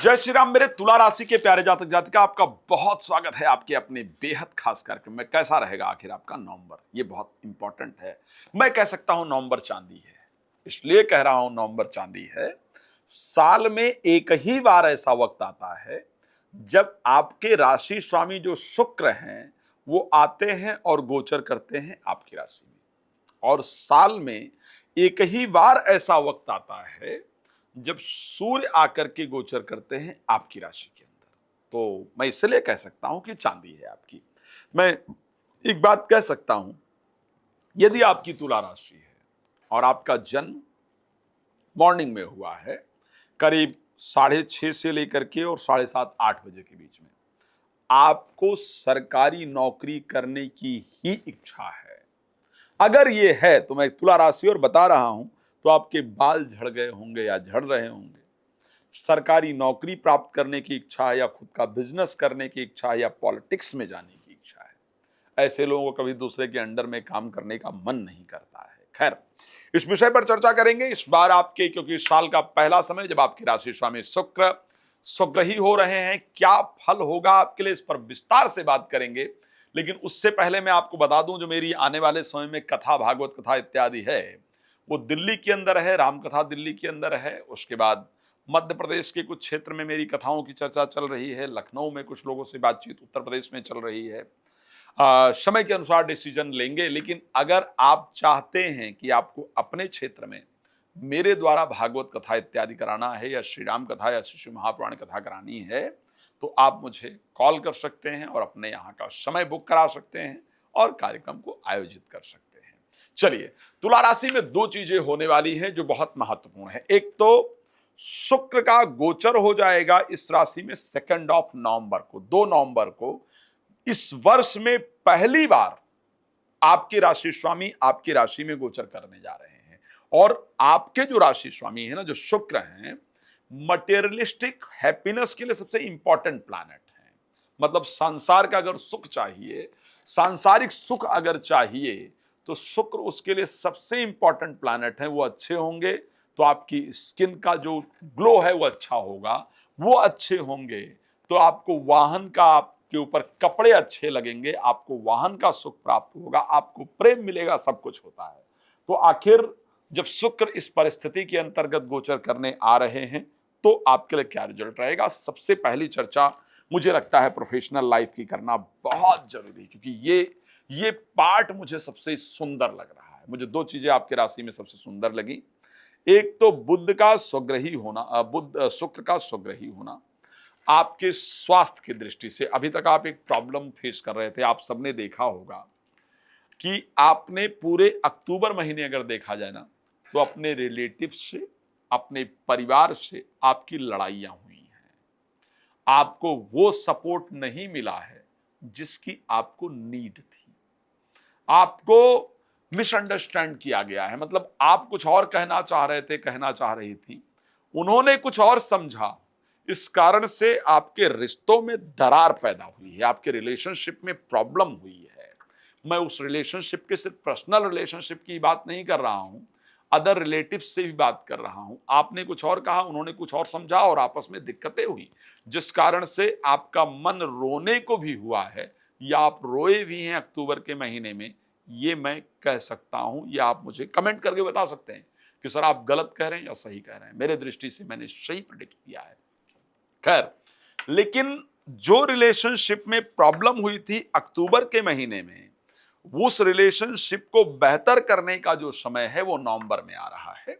जय श्री राम। मेरे तुला राशि के प्यारे जातक जातिका, आपका बहुत स्वागत है आपके अपने बेहद खास कार्यक्रम में। कैसा रहेगा आखिर आपका नवंबर, ये बहुत इंपॉर्टेंट है। मैं कह सकता हूं नवंबर चांदी है, इसलिए कह रहा हूं नवंबर चांदी है। साल में एक ही बार ऐसा वक्त आता है जब आपके राशि स्वामी जो शुक्र हैं वो आते हैं और गोचर करते हैं आपकी राशि में। और साल में एक ही बार ऐसा वक्त आता है जब सूर्य आकर के गोचर करते हैं आपकी राशि के अंदर। तो मैं इसलिए कह सकता हूं कि चांदी है आपकी। मैं एक बात कह सकता हूं, यदि आपकी तुला राशि है और आपका जन्म मॉर्निंग में हुआ है, करीब 6:30 से लेकर के और 7:30-8 बजे के बीच में, आपको सरकारी नौकरी करने की ही इच्छा है। अगर ये है तो मैं तुला राशि और बता रहा हूं, तो आपके बाल झड़ गए होंगे या झड़ रहे होंगे। सरकारी नौकरी प्राप्त करने की इच्छा है, या खुद का बिजनेस करने की इच्छा है, या पॉलिटिक्स में जाने की इच्छा है। ऐसे लोगों को कभी दूसरे के अंडर में काम करने का मन नहीं करता है। खैर, इस विषय पर चर्चा करेंगे इस बार आपके, क्योंकि इस साल का पहला समय जब आपकी राशि स्वामी शुक्र स्वग्रही हो रहे हैं, क्या फल होगा आपके लिए, इस पर विस्तार से बात करेंगे। लेकिन उससे पहले मैं आपको बता दूं, जो मेरी आने वाले समय में कथा, भागवत कथा इत्यादि है, वो दिल्ली के अंदर है। रामकथा दिल्ली के अंदर है। उसके बाद मध्य प्रदेश के कुछ क्षेत्र में मेरी कथाओं की चर्चा चल रही है। लखनऊ में कुछ लोगों से बातचीत उत्तर प्रदेश में चल रही है। समय के अनुसार डिसीजन लेंगे। लेकिन अगर आप चाहते हैं कि आपको अपने क्षेत्र में मेरे द्वारा भागवत कथा इत्यादि कराना है, या श्री राम कथा या श्री महापुराण कथा करानी है, तो आप मुझे कॉल कर सकते हैं और अपने यहाँ का समय बुक करा सकते हैं और कार्यक्रम को आयोजित कर सकते हैं। चलिए, तुला राशि में दो चीजें होने वाली हैं जो बहुत महत्वपूर्ण है। एक तो शुक्र का गोचर हो जाएगा इस राशि में 2 नवंबर को, 2 नवंबर को। इस वर्ष में पहली बार आपके राशि स्वामी आपकी राशि में गोचर करने जा रहे हैं। और आपके जो राशि स्वामी है ना, जो शुक्र हैं, मटेरियलिस्टिक हैप्पीनेस के लिए सबसे इंपॉर्टेंट प्लैनेट है। मतलब संसार का अगर सुख चाहिए, सांसारिक सुख अगर चाहिए, तो शुक्र उसके लिए सबसे इंपॉर्टेंट प्लैनेट है। वो अच्छे होंगे तो आपकी स्किन का जो ग्लो है वो अच्छा होगा। वो अच्छे होंगे तो आपको वाहन का, आपके ऊपर कपड़े अच्छे लगेंगे, आपको वाहन का सुख प्राप्त होगा, आपको प्रेम मिलेगा, सब कुछ होता है। तो आखिर जब शुक्र इस परिस्थिति के अंतर्गत गोचर करने आ रहे हैं, तो आपके लिए क्या रिजल्ट रहेगा। सबसे पहली चर्चा मुझे लगता है प्रोफेशनल लाइफ की करना बहुत जरूरी है, क्योंकि ये पार्ट मुझे सबसे सुंदर लग रहा है। मुझे दो चीजें आपके राशि में सबसे सुंदर लगी। एक तो बुध का स्वग्रही होना, शुक्र का स्वग्रही होना आपके स्वास्थ्य की दृष्टि से। अभी तक आप एक प्रॉब्लम फेस कर रहे थे। आप सबने देखा होगा कि आपने पूरे अक्टूबर महीने अगर देखा जाए ना, तो अपने रिलेटिव्स से, अपने परिवार से आपकी लड़ाइयां हुई हैं। आपको वो सपोर्ट नहीं मिला है जिसकी आपको नीड थी। आपको मिसअंडरस्टैंड किया गया है। मतलब आप कुछ और कहना चाह रहे थे, कहना चाह रही थी, उन्होंने कुछ और समझा। इस कारण से आपके रिश्तों में दरार पैदा हुई है, आपके रिलेशनशिप में प्रॉब्लम हुई है। मैं उस रिलेशनशिप के सिर्फ पर्सनल रिलेशनशिप की बात नहीं कर रहा हूं, अदर रिलेटिव्स से भी बात कर रहा हूं। आपने कुछ और कहा, उन्होंने कुछ और समझा, और आपस में दिक्कतें हुई, जिस कारण से आपका मन रोने को भी हुआ है, या आप रोए भी हैं अक्टूबर के महीने में। ये मैं कह सकता हूं, या आप मुझे कमेंट करके बता सकते हैं कि सर आप गलत कह रहे हैं या सही कह रहे हैं। मेरे दृष्टि से मैंने सही प्रेडिक्ट किया है। खैर, लेकिन जो रिलेशनशिप में प्रॉब्लम हुई थी अक्टूबर के महीने में, उस रिलेशनशिप को बेहतर करने का जो समय है वो नवंबर में आ रहा है।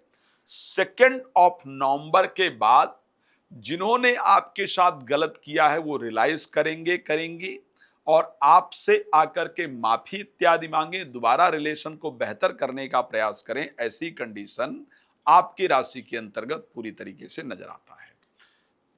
2 नवंबर के बाद जिन्होंने आपके साथ गलत किया है वो रियलाइज करेंगी और आपसे आकर के माफी इत्यादि मांगे, दोबारा रिलेशन को बेहतर करने का प्रयास करें। ऐसी कंडीशन आपकी राशि के अंतर्गत पूरी तरीके से नजर आता है।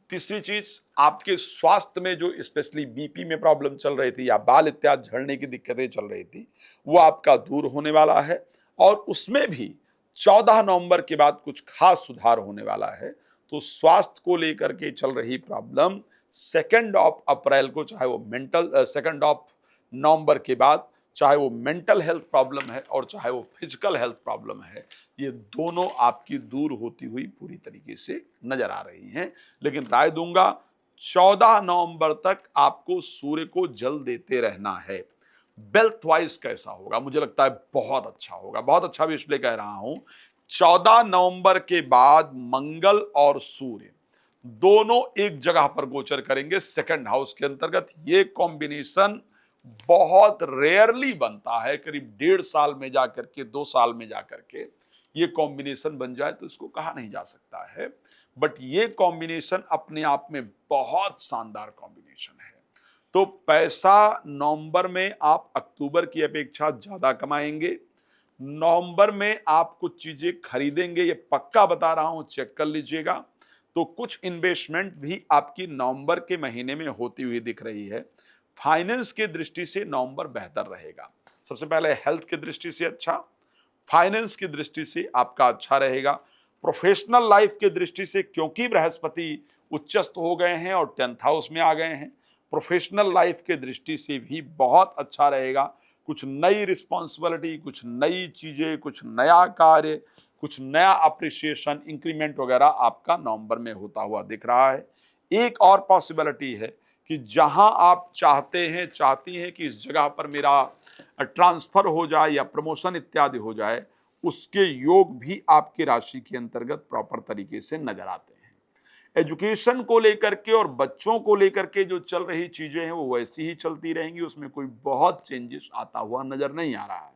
तीसरी चीज, आपके स्वास्थ्य में जो स्पेशली बीपी में प्रॉब्लम चल रही थी, या बाल इत्यादि झड़ने की दिक्कतें चल रही थी, वो आपका दूर होने वाला है। और उसमें भी 14 नवंबर के बाद कुछ खास सुधार होने वाला है। तो स्वास्थ्य को लेकर के चल रही प्रॉब्लम 2 अप्रैल को, चाहे वो मेंटल, 2 नवंबर के बाद चाहे वो मेंटल हेल्थ प्रॉब्लम है और चाहे वो फिजिकल हेल्थ प्रॉब्लम है, ये दोनों आपकी दूर होती हुई पूरी तरीके से नजर आ रही हैं। लेकिन राय दूंगा 14 नवंबर तक आपको सूर्य को जल देते रहना है। वेल्थ वाइज कैसा होगा? मुझे लगता है बहुत अच्छा होगा, बहुत अच्छा भी इसलिए कह रहा हूं, 14 नवंबर के बाद मंगल और सूर्य दोनों एक जगह पर गोचर करेंगे सेकंड हाउस के अंतर्गत। ये कॉम्बिनेशन बहुत रेयरली बनता है, करीब 1.5 साल में जाकर के 2 साल में जाकर के ये कॉम्बिनेशन बन जाए तो इसको कहा नहीं जा सकता है। बट ये कॉम्बिनेशन अपने आप में बहुत शानदार कॉम्बिनेशन है। तो पैसा नवंबर में आप अक्टूबर की अपेक्षा ज्यादा कमाएंगे। नवंबर में आप कुछ चीजें खरीदेंगे, ये पक्का बता रहा हूं, चेक कर लीजिएगा। तो कुछ इन्वेस्टमेंट भी आपकी नवंबर के महीने में होती हुई दिख रही है। फाइनेंस की दृष्टि से नवंबर बेहतर रहेगा। सबसे पहले हेल्थ की दृष्टि से अच्छा, फाइनेंस की दृष्टि से आपका अच्छा रहेगा। प्रोफेशनल लाइफ की दृष्टि से क्योंकि बृहस्पति उच्चस्थ हो गए हैं और 10th हाउस में आ गए हैं, प्रोफेशनल लाइफ के दृष्टि से भी बहुत अच्छा रहेगा। कुछ नई रिस्पॉन्सिबिलिटी, कुछ नई चीजें, कुछ नया कार्य, कुछ नया अप्रिसिएशन, इंक्रीमेंट वगैरह आपका नवंबर में होता हुआ दिख रहा है। एक और पॉसिबिलिटी है कि जहां आप चाहती हैं कि इस जगह पर मेरा ट्रांसफर हो जाए या प्रमोशन इत्यादि हो जाए, उसके योग भी आपकी राशि के अंतर्गत प्रॉपर तरीके से नजर आते हैं। एजुकेशन को लेकर के और बच्चों को लेकर के जो चल रही चीजें हैं वो वैसी ही चलती रहेंगी, उसमें कोई बहुत चेंजेस आता हुआ नजर नहीं आ रहा है।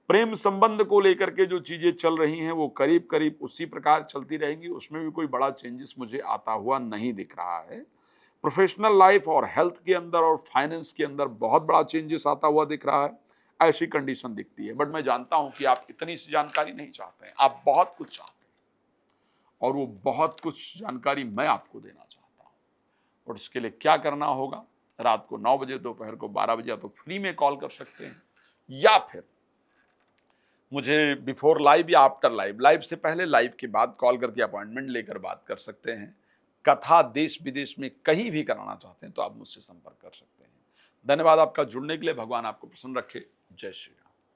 प्रेम संबंध को लेकर के जो चीजें चल रही हैं वो करीब करीब उसी प्रकार चलती रहेंगी, उसमें भी कोई बड़ा चेंजेस मुझे आता हुआ नहीं दिख रहा है। प्रोफेशनल लाइफ और हेल्थ के अंदर और फाइनेंस के अंदर बहुत बड़ा चेंजेस आता हुआ दिख रहा है, ऐसी कंडीशन दिखती है। बट मैं जानता हूं कि आप इतनी सी जानकारी नहीं चाहते हैं, आप बहुत कुछ चाहते हैं और वो बहुत कुछ जानकारी मैं आपको देना चाहता हूं। और उसके लिए क्या करना होगा, रात को 9 बजे, दोपहर को 12 बजे या तो फ्री में कॉल कर सकते हैं, या फिर मुझे बिफोर लाइव या आफ्टर लाइव, लाइव से पहले लाइव के बाद कॉल करके अपॉइंटमेंट लेकर बात कर सकते हैं। कथा देश विदेश में कहीं भी कराना चाहते हैं तो आप मुझसे संपर्क कर सकते हैं। धन्यवाद आपका जुड़ने के लिए। भगवान आपको प्रसन्न रखे। जय श्री राम।